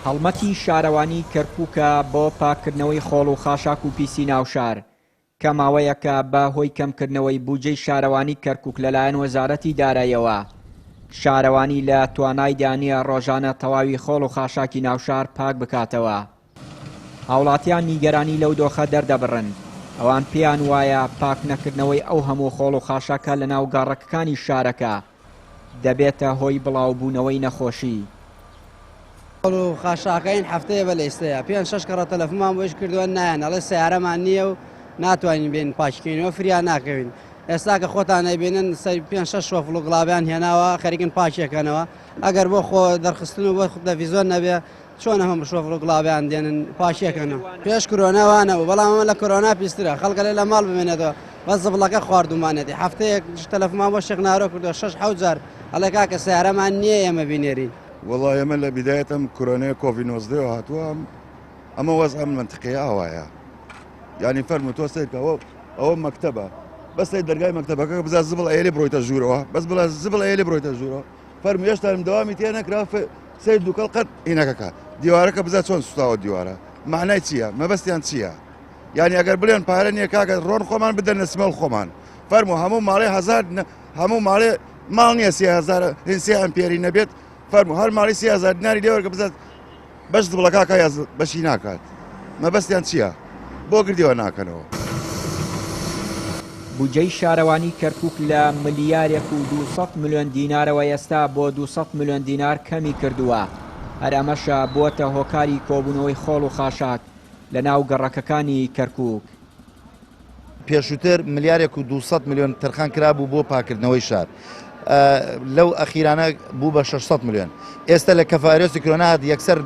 هەڵمەتی شارەوانی کەرکووکە بۆ پاکردنەوەی خۆڵ و خاشاک و پیسی ناوشار کە ماوەیەکە بە هۆی کەمکردنەوەی بودجەی شارەوانی کەرکووک لەلایەن وەزارەتی داراییەوە. شارەوانی لە توانای دانیە ڕۆژانە تەواوی خۆڵ و خاشاکی ناوشار پاک بکاتەوە. هاوڵاتیان نیگەرانی لەو دۆخە دەردەبڕن. ئەوان پێیان وایە پاک نەکردنەوەی ئەو هەموو خۆڵ و خاشاکە لە ناو گەڕەکەکانی شارەکە دەبێتە هۆی بڵاوبوونەوەی نەخۆشی. خۆڵ و خاشاکەین هەفتەیە بە لەیستەیە پێیان 6 کەڕە تەلەفۆنمان بۆش کردووە نایەن ئەڵێ سیارەمان نییە و ناتوانین بێن پاککەینەوە فریان ناکەوین. ئێستا کە خۆتان نەبێنن 5-6 شۆفڵ و گڵابیان هێناوە خەریکن پاکێکەکەنەوە ئەگەر بۆ خۆ دەرخستن و بۆ تەلەڤیزۆن نەبێ چۆن هەم شۆفڵ و گڵابیان دێنن پاکێکەکەنەوە. پێش کۆرۆناوانەوە بەڵام ئەمە لە کۆرۆنا پیسترە خەڵکە لە ماڵ بمێنێتەوە بەس زبڵەکە خواردومانێتی هەفتەیەک تەلەفۆنمان بۆ شێخ نارۆ کردووە 6-7 جار ئەڵێ کاکە سیارەمان نییە ئێمە بینێرین. والله ئێمە لە بیدایەتەم کۆرۆنای کۆڤید-19 هاتووە ئەمە وەزع منتقی ئاوایە یعنی فەرموو تۆ سیرکەوە ئەوە مەکتەبە بەسەی دەرگای مەکتەبەکە بزە زبڵ ئێلێ بڕۆیتە ژوورەوە بەس بڵە زبڵ ئێلێ بڕۆیتە ژوورەوە فەرموو هێشتارم دەوامی تێ نەکرا سەر دووکەڵ قەت هینەکەکە دیوارەکە بزە چۆن سوستاوە دیوارە معنای چییە مەبەستیان چییە یعنی ئەگەر بڵێن پارە نییە کاکە ڕۆن خۆمان بدەنە سمەڵ خۆمان فەرموو هەموو ماڵێ هەزار هەموو ماڵێ ماڵ نییە 30,000 هینسێ ئەمپێری نەبێت فەرموو هەر ماڵی 30,000 دیناری لێوەرگە بزات بەش دڵەکە یا بەشی ناکات مەبەستیان چییە بۆ گردیەوە ناکەنەوە. بودجەی شارەوانی کەرکووک لە ملیارێک و 200 ملیۆن دینارەوە ئێستا بۆ 200 ملیۆن دینار کەمی کردووە. هەر ئەمەشە بووەتە هۆکاری کۆبوونەوەی خۆڵ و خاشاک لە ناو گەڕەکەکانی کەرکووک. پێشووتر ملیارێک و 200 ملیۆن تەرخان کرابوو بۆ پاکردنەوەی شار. لەو ئەخیرانە بوو بە 600 ملیۆن. ئێستا لە کەفارێسی کۆرۆنا یەکسەر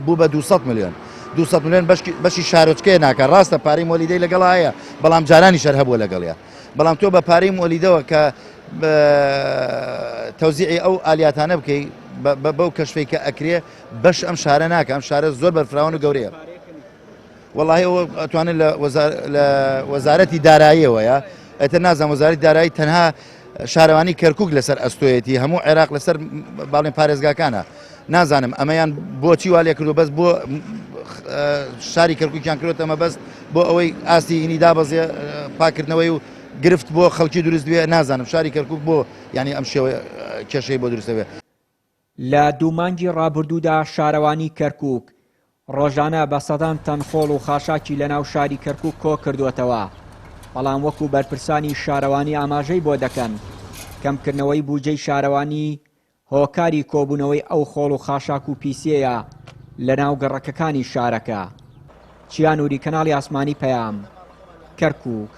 بوو بە 200 ملیۆن. 200 ملیۆن بەشی شارۆچکەیە ناکە ڕاستە پارەی مۆلیدەی لەگەڵ هەیە بەڵام جارانی شەر هەبووە لەگەڵیە بەڵام تۆ بە پارەی مۆلیدەوە کە تەوزیعی ئەو ئالیاتانە بکەی بەو کەشفەی کە ئەکرێ بەش ئەم شارە ناکە ئەم شارە زۆر بەرفراون و گەورەیە. وەڵاهی ئەوە ئەتوانێت لە وەزارەتی داراییەوەیە ئەتر نازانم وەزارەتی دارایی تەنها شارەوانی کەرکووک لەسەر ئەستۆیەتی هەموو عێراق لەسەر باڵێن پارێزگاکانە نازانم ئەمەیان بۆچی وا لێ کردو بەس بۆ شاری کەرکووکیان کردوت ئەمە بەست بۆ ئەوەی ئاستی ئینی دابەزێ پاکردنەوەی و گرفت بۆ خەڵکی دروست بێ نازانم شاری کەرکووک بۆ ینی ئەم شێوە کێشەی بۆ دروستەوێ. لە دوو مانگی ڕابردوودا شارەوانی کەرکووک ڕۆژانە بە سەدان تەن خۆڵ و خاشاکی لە ناو شاری کەرکووک کۆ کردوێتەوە بەڵام وەکو بەرپرسانی شارەوانی ئاماژەی بۆ دەکەن کەمکردنەوەی بودجەی شارەوانی هۆکاری کۆبوونەوەی ئەو خۆڵ و خاشاک و پیسەیە لە ناو گەڕەکەکانی شارەکە. چیان نووری کەناڵی ئاسمانی پەیام کەرکووک.